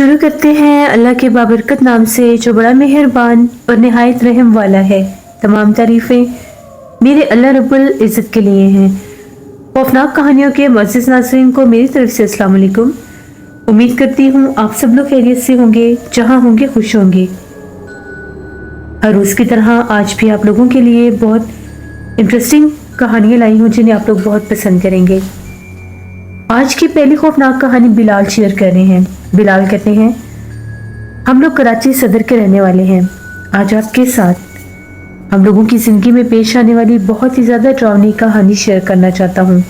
शुरू करते हैं अल्लाह के बाबरकत नाम से जो बड़ा मेहरबान और निहायत रहम वाला है। तमाम तारीफ़ें मेरे अल्लाह रब्बुल इज़्ज़त के लिए हैं। खौफनाक कहानियों के मुअज़्ज़िज़ नाज़रीन को मेरी तरफ से अस्सलाम वालेकुम। उम्मीद करती हूँ आप सब लोग खैरियत से होंगे, जहाँ होंगे खुश होंगे। हर रोज़ की तरह आज भी आप लोगों के लिए बहुत इंटरेस्टिंग कहानियाँ लाई हूँ जिन्हें आप लोग बहुत पसंद करेंगे। आज की पहली खौफनाक कहानी बिलाल शेयर कर रहे हैं। बिलाल कहते हैं, हम लोग कराची सदर के रहने वाले हैं। आज आपके साथ हम लोगों की जिंदगी में पेश आने वाली बहुत ही ज्यादा डरावनी कहानी शेयर करना चाहता हूँ।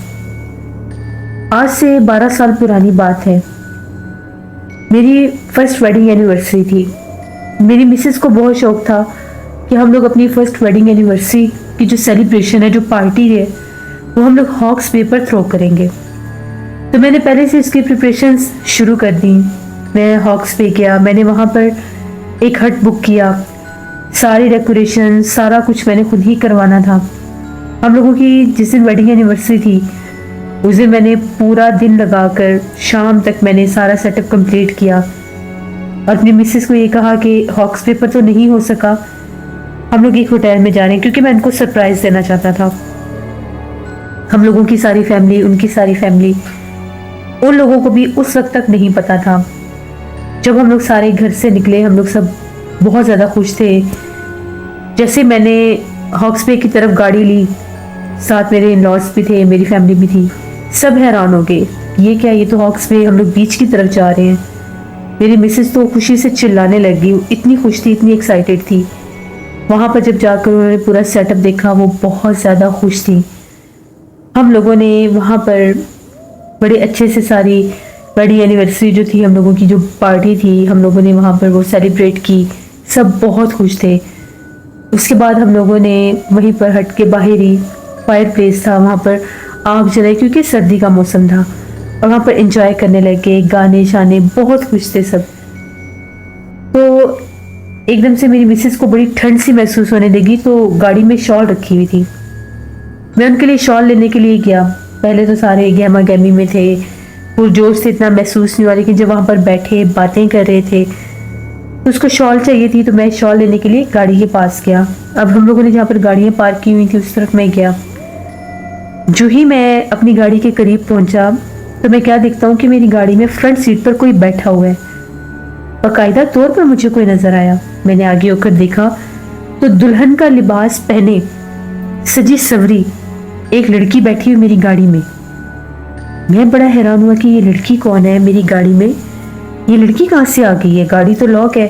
आज से 12 साल पुरानी बात है। मेरी फर्स्ट वेडिंग एनिवर्सरी थी। मेरी मिसेस को बहुत शौक था कि हम लोग अपनी फर्स्ट वेडिंग एनिवर्सरी की जो सेलिब्रेशन है, जो पार्टी है, वो हम लोग हॉक्स बे पर थ्रो करेंगे। तो मैंने पहले से इसकी प्रिपरेशंस शुरू कर दी। मैं हॉक्स बे गया, मैंने वहाँ पर एक हट बुक किया, सारी डेकोरेशन सारा कुछ मैंने खुद ही करवाना था। हम लोगों की जिस दिन वेडिंग एनिवर्सरी थी उस दिन मैंने पूरा दिन लगाकर शाम तक मैंने सारा सेटअप कंप्लीट किया और अपनी मिसेस को ये कहा कि हॉक्स बे पर तो नहीं हो सका, हम लोग एक होटल में जा रहे हैं, क्योंकि मैं उनको सरप्राइज देना चाहता था। हम लोगों की सारी फैमिली, उनकी सारी फैमिली, उन लोगों को भी उस वक्त तक नहीं पता था। जब हम लोग सारे घर से निकले हम लोग सब बहुत ज़्यादा खुश थे। जैसे मैंने हॉक्स बे की तरफ गाड़ी ली, साथ मेरे इन-लॉज भी थे, मेरी फैमिली भी थी, सब हैरान हो गए, ये क्या, ये तो हॉक्स बे, हम लोग बीच की तरफ जा रहे हैं। मेरी मिसेस तो खुशी से चिल्लाने लगी, इतनी खुश थी, इतनी एक्साइटेड थी। वहाँ पर जब जाकर उन्होंने पूरा सेटअप देखा वो बहुत ज़्यादा खुश थी। हम लोगों ने वहाँ पर बड़े अच्छे से सारी बड़ी एनिवर्सरी जो थी, हम लोगों की जो पार्टी थी, हम लोगों ने वहाँ पर वो सेलिब्रेट की। सब बहुत खुश थे। उसके बाद हम लोगों ने वहीं पर हट के बाहर ही फायर प्लेस था, वहाँ पर आग जलाई क्योंकि सर्दी का मौसम था, और वहाँ पर एंजॉय करने लगे, गाने शाने, बहुत खुश थे सब। तो एकदम से मेरी मिसेस को बड़ी ठंड सी महसूस होने लगी, तो गाड़ी में शॉल रखी हुई थी। मैं उनके लिए शॉल लेने के लिए गया। पहले तो सारे गहमा गहमी में थे, पुरजोश से इतना महसूस नहीं हुआ, लेकिन जब वहाँ पर बैठे बातें कर रहे थे तो उसको शॉल चाहिए थी, तो मैं शॉल लेने के लिए गाड़ी के पास गया। अब हम लोगों ने जहाँ पर गाड़ियाँ पार्क की हुई थी उस तरफ मैं गया। जो ही मैं अपनी गाड़ी के करीब पहुँचा तो मैं क्या देखता हूँ कि मेरी गाड़ी में फ्रंट सीट पर कोई बैठा हुआ है। बाकायदा तौर पर मुझे कोई नजर आया। मैंने आगे होकर देखा तो दुल्हन का लिबास पहने सजी सवरी एक लड़की बैठी हुई मेरी गाड़ी में। मैं बड़ा हैरान हुआ कि ये लड़की कौन है मेरी गाड़ी में, ये लड़की कहाँ से आ गई है, गाड़ी तो लॉक है।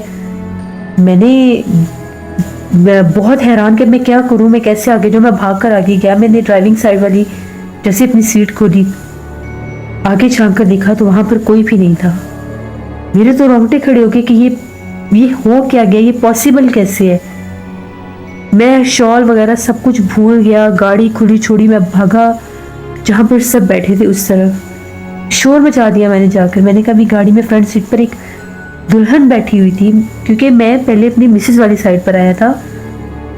मैं बहुत हैरान कि मैं क्या करूँ, मैं कैसे आगे, जो मैं भाग कर आगे गया। मैंने ड्राइविंग साइड वाली जैसे अपनी सीट खोली, आगे झांक कर देखा तो वहां पर कोई भी नहीं था। मेरे तो रोंगटे खड़े हो गए कि ये हो क्या गया, ये पॉसिबल कैसे है। मैं शॉल वगैरह सब कुछ भूल गया, गाड़ी खुली छोड़ी, मैं भागा जहाँ पर सब बैठे थे उस तरफ। शोर मचा दिया मैंने जाकर। मैंने कहा गाड़ी में फ्रंट सीट पर एक दुल्हन बैठी हुई थी, क्योंकि मैं पहले अपनी मिसेस वाली साइड पर आया था,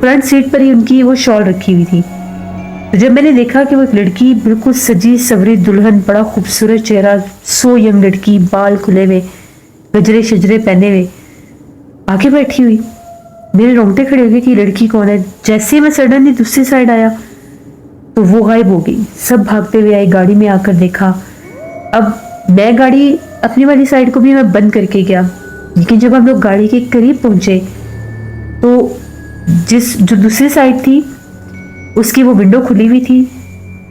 फ्रंट सीट पर ही उनकी वो शॉल रखी हुई थी। तो जब मैंने देखा कि वो एक लड़की बिल्कुल सजी सवरी दुल्हन, बड़ा खूबसूरत चेहरा, सो यंग लड़की, बाल खुले हुए, गजरे शजरे पहने हुए, आगे बैठी हुई, मेरे रोंगटे खड़े हो गए कि लड़की कौन है। जैसे मैं सडनली दूसरी साइड आया तो वो गायब हो गई। सब भागते हुए आए, गाड़ी में आकर देखा। अब मैं गाड़ी अपनी वाली साइड को भी मैं बंद करके गया, लेकिन जब हम लोग गाड़ी के करीब पहुंचे तो जो दूसरी साइड थी उसकी वो विंडो खुली हुई थी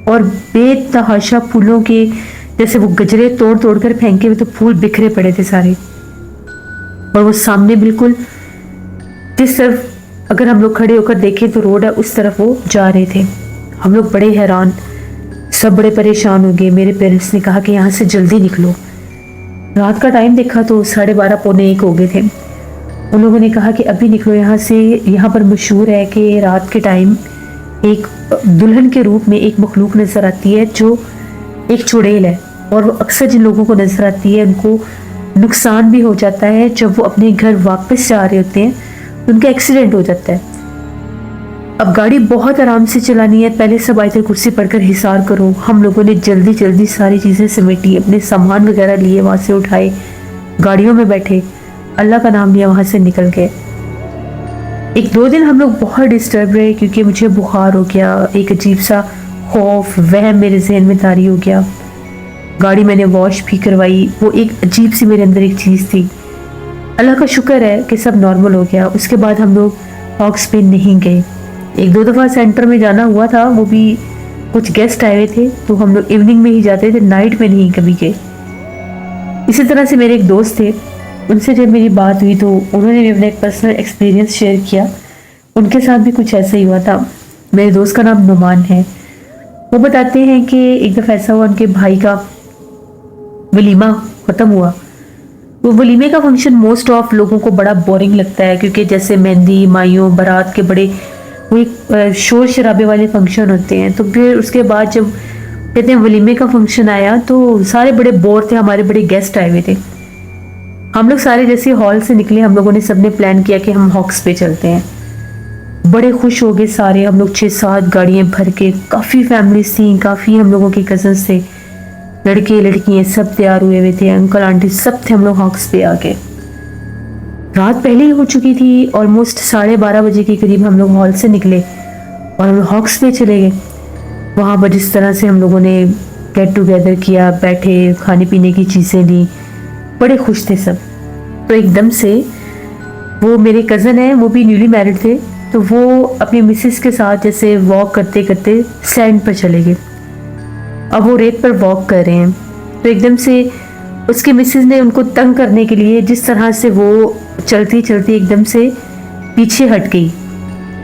और बेतहाशा फूलों के जैसे वो गजरे तोड़ तोड़ कर फेंके हुए, तो फूल बिखरे पड़े थे सारे। और वो सामने बिल्कुल जिस तरफ अगर हम लोग खड़े होकर देखें तो रोड है, उस तरफ वो जा रहे थे। हम लोग बड़े हैरान, सब बड़े परेशान हो गए। मेरे पेरेंट्स ने कहा कि यहाँ से जल्दी निकलो। रात का टाइम देखा तो 12:30 पौने 1 हो गए थे। उन लोगों ने कहा कि अभी निकलो यहाँ से। यहाँ पर मशहूर है कि रात के टाइम एक दुल्हन के रूप में एक मखलूक नजर आती है जो एक चुड़ैल है, और वो अक्सर जिन लोगों को नजर आती है उनको नुकसान भी हो जाता है। जब वो अपने घर वापस जा रहे होते हैं तो उनका एक्सीडेंट हो जाता है। अब गाड़ी बहुत आराम से चलानी है, पहले सब आयत कुर्सी पढ़कर हिसार करो। हम लोगों ने जल्दी जल्दी सारी चीज़ें समेटी, अपने सामान वगैरह लिए, वहाँ से उठाए, गाड़ियों में बैठे, अल्लाह का नाम लिया, वहाँ से निकल गए। 1-2 दिन हम लोग बहुत डिस्टर्ब रहे क्योंकि मुझे बुखार हो गया, एक अजीब सा खौफ वहम मेरे जहन में तारी हो गया। गाड़ी मैंने वॉश भी करवाई, वो एक अजीब सी मेरे अंदर एक चीज़ थी। अल्लाह का शुक्र है कि सब नॉर्मल हो गया। उसके बाद हम लोग हॉक्स पे नहीं गए। 1-2 दफ़ा सेंटर में जाना हुआ था, वो भी कुछ गेस्ट आए हुए थे तो हम लोग इवनिंग में ही जाते थे, नाइट में नहीं कभी गए। इसी तरह से मेरे एक दोस्त थे, उनसे जब मेरी बात हुई तो उन्होंने भी अपना एक पर्सनल एक्सपीरियंस शेयर किया। उनके साथ भी कुछ ऐसा ही हुआ था। मेरे दोस्त का नाम नुमान है। वो बताते हैं कि एक दफ़ा ऐसा हुआ, उनके भाई का वलीमा ख़त्म हुआ। वो वलीमे का फंक्शन मोस्ट ऑफ लोगों को बड़ा बोरिंग लगता है क्योंकि जैसे मेहंदी, माइयों, बारात के बड़े वो एक शोर शराबे वाले फंक्शन होते हैं। तो फिर उसके बाद जब कहते हैं वलीमे का फंक्शन आया तो सारे बड़े बोर थे, हमारे बड़े गेस्ट आए हुए थे। हम लोग सारे जैसे हॉल से निकले, हम लोगों ने सबने प्लान किया कि हम हॉक्स पे चलते हैं। बड़े खुश हो गए सारे, हम लोग 6-7 गाड़ियाँ भर के, काफ़ी फैमिलीज थी, काफ़ी हम लोगों के कजन्स थे, लड़के लड़कियाँ सब तैयार हुए हुए थे, अंकल आंटी सब थे। हम लोग हॉक्स पे आ गए। रात पहले ही हो चुकी थी, ऑलमोस्ट 12:30 बजे के करीब हम लोग हॉल से निकले और हम हॉक्स पे चले गए। वहाँ पर जिस तरह से हम लोगों ने गेट टुगेदर किया, बैठे, खाने पीने की चीज़ें ली, बड़े खुश थे सब। तो एकदम से वो मेरे कज़न हैं, वो भी न्यूली मैरिड थे, तो वो अपनी मिसेस के साथ जैसे वॉक करते करते सैंड पर चले गए। अब वो रेत पर वॉक कर रहे हैं तो एकदम से उसके मिसेस ने उनको तंग करने के लिए जिस तरह से वो चलती चलती एकदम से पीछे हट गई।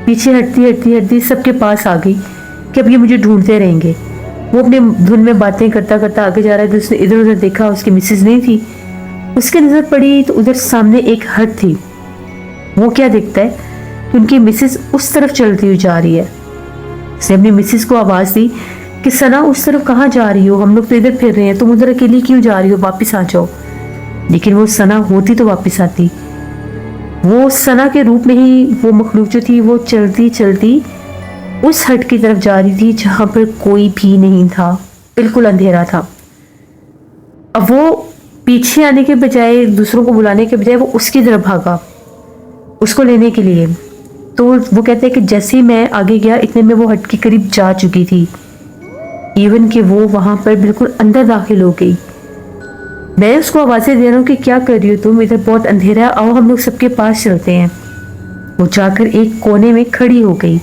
पीछे हटती हटती हटती सबके पास आ गई कि अब ये मुझे ढूंढते रहेंगे। वो अपने धुन में बातें करता करता आगे जा रहा है तो उसने इधर उधर देखा, उसकी मिसेस नहीं थी। उसकी नज़र पड़ी तो उधर सामने एक हट थी। वो क्या देखता है कि उनकी मिसेस उस तरफ चलती हुई जा रही है। उसने अपनी मिसेस को आवाज़ दी कि सना उस तरफ कहाँ जा रही हो, हम लोग तो इधर फिर रहे हैं, तुम उधर अकेली क्यों जा रही हो, वापस आ जाओ। लेकिन वो सना होती तो वापस आती। वो सना के रूप में ही वो मखलूक जो थी वो चलती चलती उस हट की तरफ जा रही थी जहां पर कोई भी नहीं था, बिल्कुल अंधेरा था। अब वो पीछे आने के बजाय, दूसरों को बुलाने के बजाय वो उसकी तरफ भागा उसको लेने के लिए। तो वो कहते हैं कि जैसे ही मैं आगे गया इतने में वो हट के करीब जा चुकी थी, इवन कि वो वहां पर बिल्कुल अंदर दाखिल हो गई। मैं उसको आवाज़ें दे रहा हूँ कि क्या कर रही हो तुम, इधर बहुत अंधेरा है, आओ हम लोग सबके पास चलते हैं। वो जाकर एक कोने में खड़ी हो गई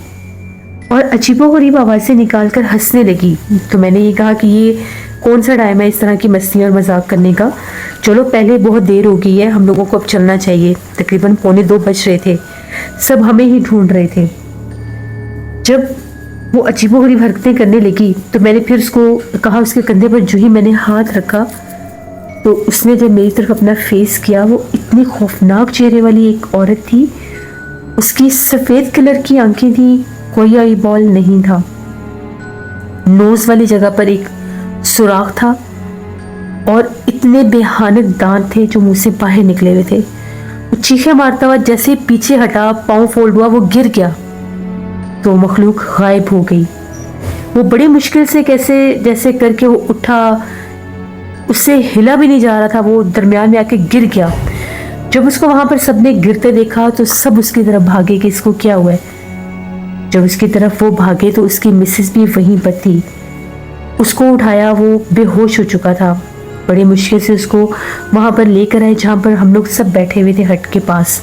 और अजीबोगरीब आवाज़ें निकाल कर हंसने लगी। तो मैंने ये कहा कि ये कौन सा टाइम है इस तरह की मस्ती और मजाक करने का, चलो पहले बहुत देर हो गई है, हम लोगों को अब चलना चाहिए। तकरीबन 1:45 बज रहे थे, सब हमें ही ढूंढ रहे थे। जब वो अजीबोगरीब हरकतें करने लगी तो मैंने फिर उसको कहा, उसके कंधे पर जो ही मैंने हाथ रखा तो उसने जब मेरी तरफ अपना फेस किया, वो इतनी खौफनाक चेहरे वाली एक औरत थी। उसकी सफ़ेद कलर की आंखें थी, कोई आई बॉल नहीं था, नोज वाली जगह पर एक सुराख था और इतने बेहानक दांत थे जो मुंह से बाहर निकले हुए थे। वो चीखें मारता हुआ जैसे ही पीछे हटा, पाँव फोल्ड हुआ, वो गिर गया तो मखलूक गायब हो गई। वो बड़ी मुश्किल से कैसे जैसे करके वो उठा, उससे हिला भी नहीं जा रहा था, वो दरमियान में आके गिर गया। जब उसको वहां पर सबने गिरते देखा तो सब उसकी तरफ भागे कि इसको क्या हुआ है। जब उसकी तरफ वो भागे तो उसकी मिसेस भी वहीं पर थी। उसको उठाया, वो बेहोश हो चुका था। बड़ी मुश्किल से उसको वहां पर लेकर आए जहां पर हम लोग सब बैठे हुए थे हट के पास।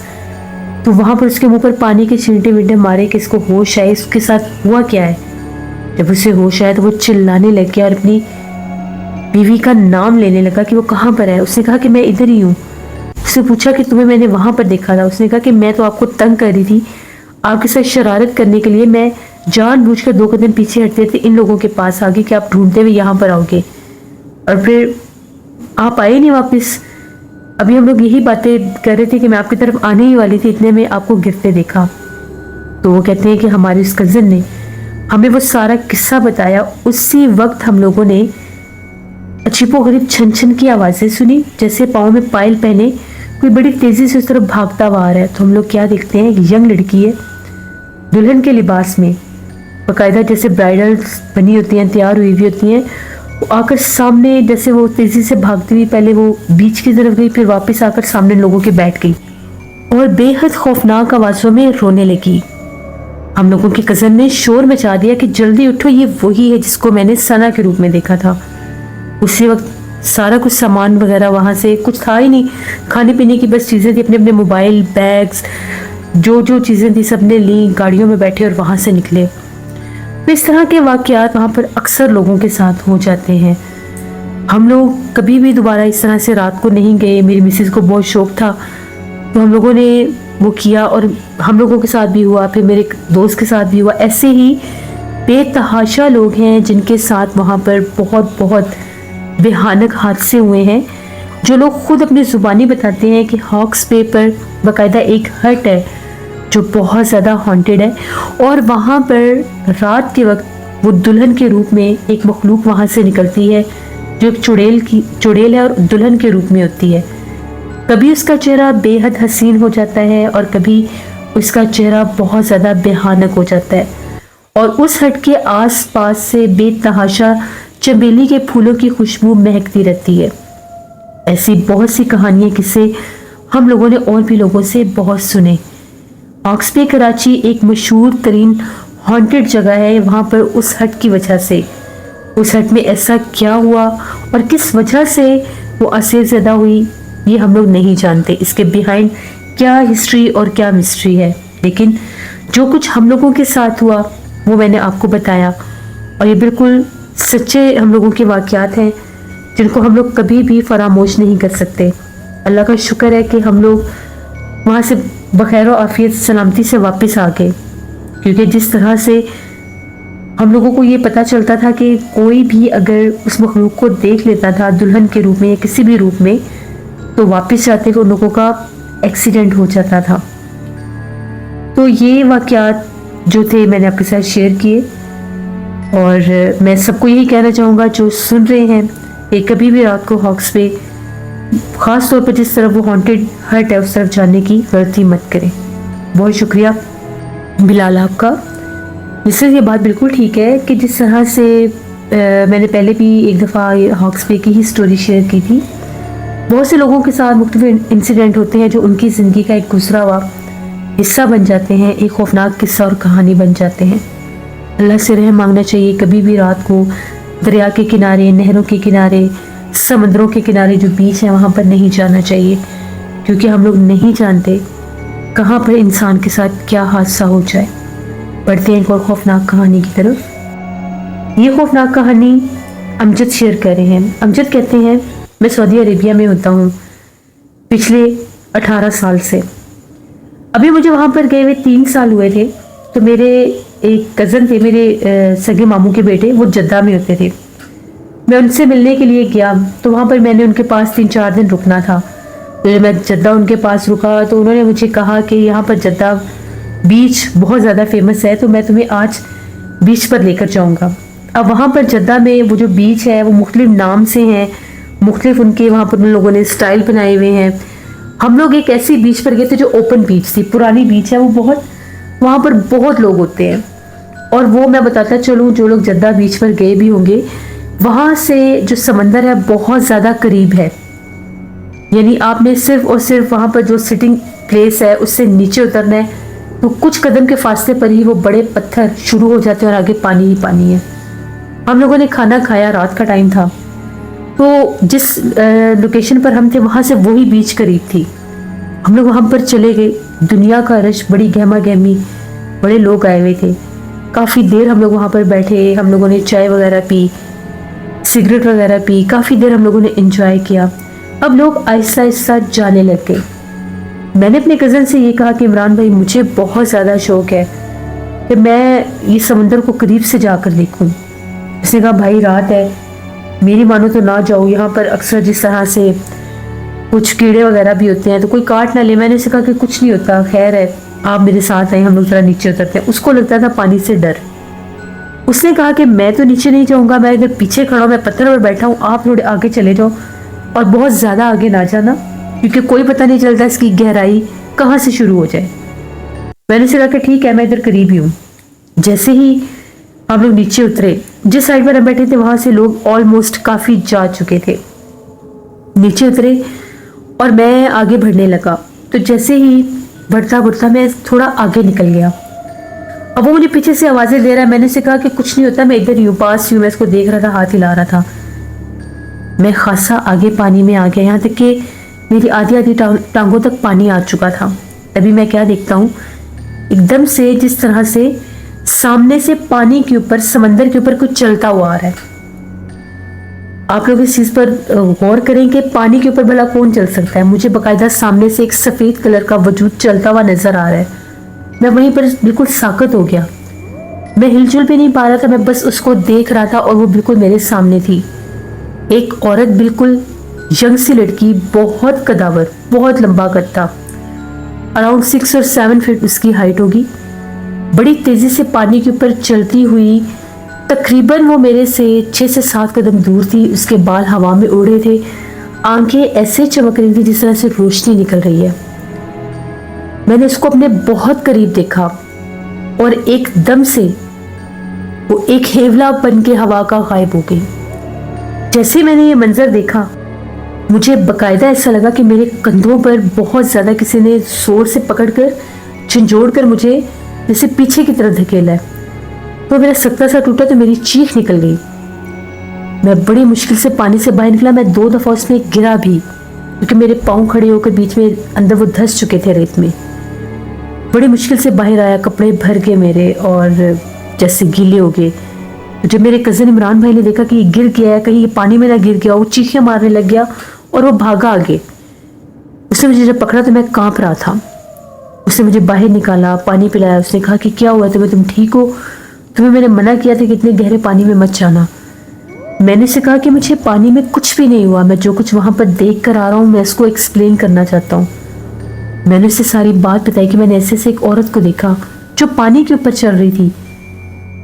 तो वहां पर उसके मुंह पर पानी के छींटे वींटे मारे कि इसको होश आए, उसके साथ हुआ क्या है। जब उसे होश आया तो वो चिल्लाने लग गया और अपनी बीवी का नाम लेने लगा कि वो कहाँ पर है। उसने कहा कि मैं इधर ही हूँ। उसने पूछा कि तुम्हें मैंने वहां पर देखा था। उसने कहा कि मैं तो आपको तंग कर रही थी, आपके साथ शरारत करने के लिए मैं जानबूझकर 2 कदम पीछे हटते थे, इन लोगों के पास आ गई कि आप ढूंढते हुए यहाँ पर आओगे और फिर आप आए नहीं वापस। अभी हम लोग यही बातें कर रहे थे कि मैं आपकी तरफ आने ही वाली थी, इतने में आपको गिरते देखा। तो वो कहते हैं कि हमारे उस कज़न ने हमें वो सारा किस्सा बताया। उसी वक्त हम लोगों ने अजीबोगरीब छन छन की आवाज़ें सुनी, जैसे पाँव में पायल पहने कोई बड़ी तेज़ी से उस तरफ भागता हुआ आ रहा है। तो हम लोग क्या देखते हैं, एक यंग लड़की है दुल्हन के लिबास में, बाकायदा जैसे ब्राइडल्स बनी होती हैं, तैयार हुई होती हैं, वो आकर सामने, जैसे वो तेजी से भागती हुई पहले वो बीच की तरफ गई, फिर वापस आकर सामने लोगों के बैठ गई और बेहद खौफनाक आवाज़ों में रोने लगी। हम लोगों के कज़न ने शोर मचा दिया कि जल्दी उठो, ये वही है जिसको मैंने सना के रूप में देखा था। उसी वक्त सारा कुछ सामान वगैरह वहाँ से कुछ था ही नहीं, खाने पीने की बस चीज़ें थी, अपने अपने मोबाइल, बैग्स, जो जो चीज़ें थी सबने ली, गाड़ियों में बैठे और वहाँ से निकले। तो इस तरह के वाक़यात वहाँ पर अक्सर लोगों के साथ हो जाते हैं। हम लोग कभी भी दोबारा इस तरह से रात को नहीं गए। मेरी मिसेस को बहुत शौक था तो हम लोगों ने वो किया और हम लोगों के साथ भी हुआ, फिर मेरे दोस्त के साथ भी हुआ। ऐसे ही बेतहाशा लोग हैं जिनके साथ वहाँ पर बहुत बहुत भयानक हादसे हुए हैं, जो लोग खुद अपनी ज़ुबानी बताते हैं कि हॉक्स बे पर बाकायदा एक हट है जो बहुत ज़्यादा हॉन्टेड है और वहाँ पर रात के वक्त वो दुल्हन के रूप में एक मखलूक वहाँ से निकलती है जो एक चुड़ैल है और दुल्हन के रूप में होती है। कभी उसका चेहरा बेहद हसीन हो जाता है और कभी उसका चेहरा बहुत ज़्यादा भयानक हो जाता है और उस हट के आस पास से बेतहाशा चमेली के फूलों की खुशबू महकती रहती है। ऐसी बहुत सी कहानियाँ किस्से हम लोगों ने और भी लोगों से बहुत सुने। हॉक्स बे कराची एक मशहूर तरीन हॉन्टेड जगह है। वहाँ पर उस हट की वजह से, उस हट में ऐसा क्या हुआ और किस वजह से वो असर ज़्यादा हुई, ये हम लोग नहीं जानते। इसके बिहाइंड क्या हिस्ट्री और क्या मिस्ट्री है, लेकिन जो कुछ हम लोगों के साथ हुआ वो मैंने आपको बताया और ये बिल्कुल सच्चे हम लोगों के वाक़यात हैं जिनको हम लोग कभी भी फरामोश नहीं कर सकते। अल्लाह का शुक्र है कि हम लोग वहाँ से बखैर और आफियत सलामती से वापस आ गए, क्योंकि जिस तरह से हम लोगों को ये पता चलता था कि कोई भी अगर उस मखलूक को देख लेता था दुल्हन के रूप में या किसी भी रूप में, तो वापस जाते हुए उन लोगों का एक्सीडेंट हो जाता था। तो ये वाक़यात जो थे मैंने आपके साथ शेयर किए और मैं सबको यही कहना चाहूँगा जो सुन रहे हैं कि कभी भी रात को हॉक्स बे, ख़ास तौर पर जिस तरफ वो हॉन्टेड हट है उस तरफ जाने की गलती मत करें। बहुत शुक्रिया बिलाल आपका। जिससे ये बात बिल्कुल ठीक है कि जिस तरह से मैंने पहले भी एक दफ़ा हॉक्स बे की ही स्टोरी शेयर की थी। बहुत से लोगों के साथ मुख्तलिफ इंसिडेंट होते हैं जो उनकी ज़िंदगी का एक गुजरा हुआ हिस्सा बन जाते हैं, एक खौफनाक किस्सा और कहानी बन जाते हैं। अल्लाह से रहम मांगना चाहिए। कभी भी रात को दरिया के किनारे, नहरों के किनारे, समंदरों के किनारे जो बीच है वहाँ पर नहीं जाना चाहिए, क्योंकि हम लोग नहीं जानते कहाँ पर इंसान के साथ क्या हादसा हो जाए। बढ़ते हैं एक और खौफनाक कहानी की तरफ। ये खौफनाक कहानी अमजद शेयर कर रहे हैं। अमजद कहते हैं, मैं सऊदी अरेबिया में होता हूँ पिछले 18 साल से। अभी मुझे वहाँ पर गए हुए 3 साल हुए थे। तो मेरे एक कज़न थे, मेरे सगे मामू के बेटे, वो जद्दा में होते थे। मैं उनसे मिलने के लिए गया तो वहाँ पर मैंने उनके पास 3-4 दिन रुकना था। तो जब मैं जद्दा उनके पास रुका तो उन्होंने मुझे कहा कि यहाँ पर जद्दा बीच बहुत ज़्यादा फेमस है, तो मैं तुम्हें आज बीच पर लेकर जाऊँगा। अब वहाँ पर जद्दा में वो जो बीच है वो मुख्तलिफ नाम से हैं, मुख्तलिफ उनके वहाँ पर उन लोगों ने स्टाइल बनाए हुए हैं। हम लोग एक ऐसी बीच पर गए थे जो ओपन बीच थी, पुरानी बीच है, वो बहुत, वहाँ पर बहुत लोग होते हैं। और वो मैं बताता चलूँ, जो लोग जद्दा बीच पर गए भी होंगे, वहाँ से जो समंदर है बहुत ज़्यादा करीब है। यानी आपने सिर्फ और सिर्फ वहाँ पर जो सिटिंग प्लेस है उससे नीचे उतरना है तो कुछ कदम के फासले पर ही वो बड़े पत्थर शुरू हो जाते हैं और आगे पानी ही पानी है। हम लोगों ने खाना खाया, रात का टाइम था, तो जिस लोकेशन पर हम थे वहाँ से वही बीच करीब थी। हम लोग वहाँ पर चले गए। दुनिया का रश, बड़ी गहमा गहमी, बड़े लोग आए हुए थे। काफ़ी देर हम लोग वहाँ पर बैठे, हम लोगों ने चाय वगैरह पी, सिगरेट वगैरह पी, काफ़ी देर हम लोगों ने एंजॉय किया। अब लोग आहिस्ता आहिस्ता जाने लग गए। मैंने अपने कज़न से ये कहा कि इमरान भाई, मुझे बहुत ज़्यादा शौक़ है कि मैं ये समंदर को करीब से जाकर देखूं। उसने कहा भाई रात है, मेरी मानो तो ना जाओ, यहाँ पर अक्सर जिस तरह से कुछ कीड़े वगैरह भी होते हैं तो कोई काट ना ले। मैंने उसे कहा कि कुछ नहीं होता, खैर है, आप मेरे साथ आए, हम लोग ज़रा नीचे उतरते हैं। उसको लगता था पानी से डर। उसने कहा कि मैं तो नीचे नहीं जाऊँगा, मैं इधर पीछे खड़ा हूँ, मैं पत्थर पर बैठा हूँ, आप थोड़े आगे चले जाओ और बहुत ज़्यादा आगे ना जाना, क्योंकि कोई पता नहीं चलता इसकी गहराई कहाँ से शुरू हो जाए। मैंने उसे कहा कि ठीक है, मैं इधर करीब ही हूँ। जैसे ही हम लोग नीचे उतरे जिस साइड पर हम बैठे थे वहां से लोग ऑलमोस्ट काफी जा चुके थे। नीचे उतरे और मैं आगे बढ़ने लगा। तो जैसे ही बढ़ता बढ़ता मैं थोड़ा आगे निकल गया। अब वो मुझे पीछे से आवाजें दे रहा है। मैंने उसे कहा कि कुछ नहीं होता, मैं इधर यूं पास यूं, मैं इसको देख रहा था, हाथ हिला रहा था। मैं खासा आगे पानी में आ गया, यहाँ तक कि मेरी आधी आधी टांगों तक पानी आ चुका था। तभी मैं क्या देखता हूँ, एकदम से जिस तरह से सामने से पानी के ऊपर, समंदर के ऊपर कुछ चलता हुआ आ रहा है। आप लोग इस चीज पर गौर करें कि पानी के ऊपर भला कौन चल सकता है। मुझे बकायदा सामने से एक सफेद कलर का वजूद चलता हुआ नजर आ रहा है। मैं वहीं पर बिल्कुल साकत हो गया। मैं हिलजुल भी नहीं पा रहा था, मैं बस उसको देख रहा था और वो बिल्कुल मेरे सामने थी। एक औरत, बिल्कुल यंग सी लड़की, बहुत कदावर, बहुत लंबा कद था, अराउंड 6 और 7 फीट उसकी हाइट होगी। बड़ी तेजी से पानी के ऊपर चलती हुई, तकरीबन वो मेरे से 6 से 7 कदम दूर थी। उसके बाल हवा में उड़ रहे थे, आंखें ऐसे चमक रही थी जिस तरह से रोशनी निकल रही है। मैंने उसको अपने बहुत करीब देखा और एकदम से वो एक हेवला बन के हवा का गायब हो गई। जैसे ही मैंने ये मंजर देखा, मुझे बकायदा ऐसा लगा कि मेरे कंधों पर बहुत ज़्यादा किसी ने जोर से पकड़कर, झंझोड़कर मुझे जैसे पीछे की तरफ धकेला है। तो मेरा सकता सा टूटा तो मेरी चीख निकल गई। मैं बड़ी मुश्किल से पानी से बाहर निकला। मैं 2 दफ़ा उसमें गिरा भी, क्योंकि मेरे पाँव खड़े होकर बीच में अंदर वो धंस चुके थे रेत में। बड़ी मुश्किल से बाहर आया, कपड़े भर गए मेरे और जैसे गीले हो गए। जब मेरे कज़न इमरान भाई ने देखा कि ये गिर गया है, कहीं ये पानी में ना गिर गया, वो चीखें मारने लग गया और वो भागा आगे। उसने मुझे जब पकड़ा तो मैं कांप रहा था। उसने मुझे बाहर निकाला, पानी पिलाया। उसने कहा कि क्या हुआ तुम्हें, तुम ठीक हो? तुम्हें मैंने मना किया था कि इतने गहरे पानी में मत जाना। मैंने उसे कहा कि मुझे पानी में कुछ भी नहीं हुआ, मैं जो कुछ वहां पर देख कर आ रहा हूँ मैं इसको एक्सप्लेन करना चाहता हूँ। मैंने उसे सारी बात बताई कि मैंने ऐसे से एक औरत को देखा जो पानी के ऊपर चल रही थी।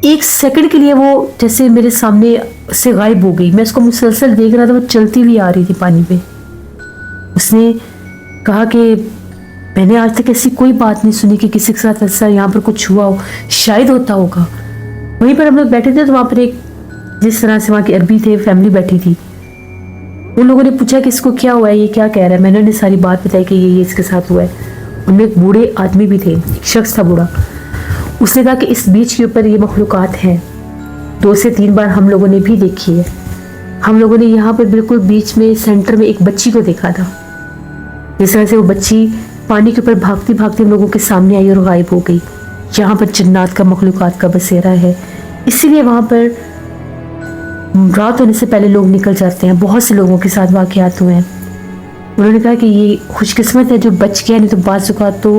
1 सेकंड के लिए वो जैसे मेरे सामने से गायब हो गई। मैं उसको मुसलसल देख रहा था, वो चलती हुई आ रही थी पानी पे। उसने कहा कि मैंने आज तक ऐसी कोई बात नहीं सुनी कि किसी के साथ ऐसा यहाँ पर कुछ हुआ हो, शायद होता होगा। वहीं पर हम लोग बैठे थे तो वहाँ पर एक, जिस तरह से वहाँ के अरबी थे, फैमिली बैठी थी। उन लोगों ने पूछा कि इसको क्या हुआ है, ये क्या कह रहा है। मैंने उन्हें सारी बात बताई कि ये इसके साथ हुआ है। उनमें एक बूढ़े आदमी भी थे, एक शख्स था बूढ़ा। उसने कहा कि इस बीच के ऊपर ये मखलूकात हैं, 2 से 3 बार हम लोगों ने भी देखी है। हम लोगों ने यहाँ पर बिल्कुल बीच में सेंटर में एक बच्ची को देखा था। जिस तरह से वो बच्ची पानी के ऊपर भागती भागती हम लोगों के सामने आई और गायब हो गई। यहाँ पर जन्नात का, मखलूकात का बसेरा है, इसीलिए वहाँ पर रात होने से पहले लोग निकल जाते हैं। बहुत से लोगों के साथ वाक़यात हुए हैं। उन्होंने कहा कि ये खुशकिस्मत है जो बच गया, नहीं तो बाज़ औक़ात तो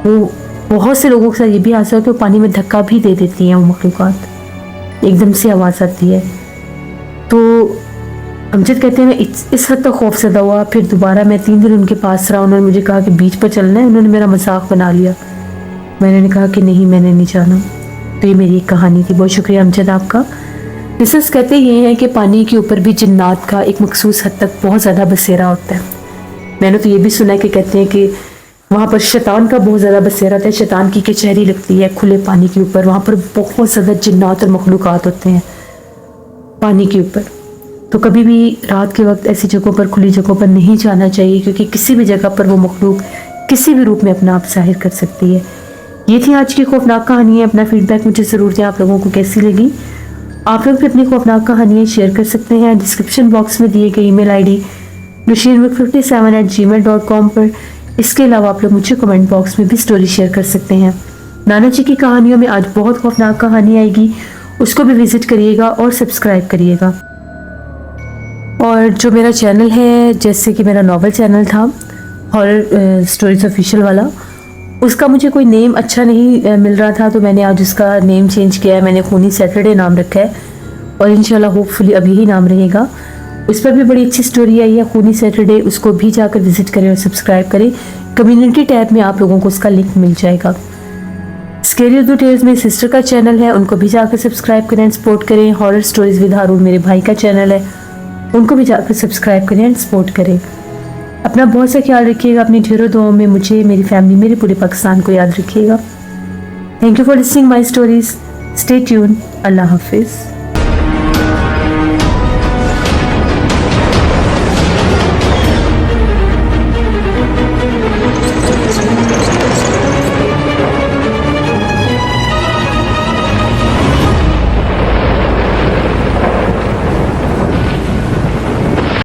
वो बहुत से लोगों के साथ ये भी हादसा है कि वो पानी में धक्का भी दे देती हैं। वो मखलूकात एकदम से आवाज़ आती है। तो अमजद कहते हैं मैं इस हद तक खौफज़दा हुआ। फिर दोबारा मैं 3 दिन उनके पास रहा। उन्होंने मुझे कहा कि बीच पर चलना है। उन्होंने मेरा मजाक बना लिया। मैंने कहा कि नहीं, मैंने नहीं जाना। तो ये मेरी एक कहानी थी। बहुत शुक्रिया अमजद आपका। रिसर्च कहते ये हैं कि पानी के ऊपर भी जिन्नात का एक मखसूस हद तक बहुत ज़्यादा बसेरा होता है। मैंने तो ये भी सुना है कि कहते हैं कि वहाँ पर शैतान का बहुत ज़्यादा बसेरा होता है। शैतान की कचहरी लगती है खुले पानी के ऊपर। वहाँ पर बहुत ज़्यादा जिन्नात और मखलूकात होते हैं पानी के ऊपर। तो कभी भी रात के वक्त ऐसी जगहों पर, खुली जगहों पर नहीं जाना चाहिए, क्योंकि किसी भी जगह पर वो मखलूक किसी भी रूप में अपना आप जाहिर कर सकती है। ये थी आज की खौफनाक कहानी है। अपना फीडबैक मुझे ज़रूर दें, आप लोगों को कैसी लगी। आप लोग भी अपनी खौफनाक कहानियाँ शेयर कर सकते हैं डिस्क्रिप्शन बॉक्स में दिए गए ईमेल आईडी nushirmuk57@gmail.com पर। इसके अलावा आप लोग मुझे कमेंट बॉक्स में भी स्टोरी शेयर कर सकते हैं। नाना जी की कहानियों में आज बहुत खौफनाक कहानी आएगी, उसको भी विजिट करिएगा और सब्सक्राइब करिएगा। और जो मेरा चैनल है, जैसे कि मेरा नॉवल चैनल था हॉरर स्टोरीज ऑफिशियल वाला, उसका मुझे कोई नेम अच्छा नहीं मिल रहा था, तो मैंने आज उसका नेम चेंज किया है। मैंने खूनी सैटरडे नाम रखा है और इंशाल्लाह होपफुली अब यही नाम रहेगा। उस पर भी बड़ी अच्छी स्टोरी आई है, खूनी सैटरडे। उसको भी जाकर विजिट करें और सब्सक्राइब करें। कम्युनिटी टैब में आप लोगों को उसका लिंक मिल जाएगा। स्केरी उर्दू टेल्स में सिस्टर का चैनल है, उनको भी जाकर सब्सक्राइब करें एंड सपोर्ट करें। हॉरर स्टोरीज विद हारून मेरे भाई का चैनल है, उनको भी जाकर सब्सक्राइब करें एंड सपोर्ट करें। अपना बहुत सा ख्याल रखिएगा। अपनी ढेरों दुआओं में मुझे, मेरी फैमिली, मेरे पूरे पाकिस्तान को याद रखिएगा। Thank you for listening my stories. Stay tune. अल्लाह हाफिज़।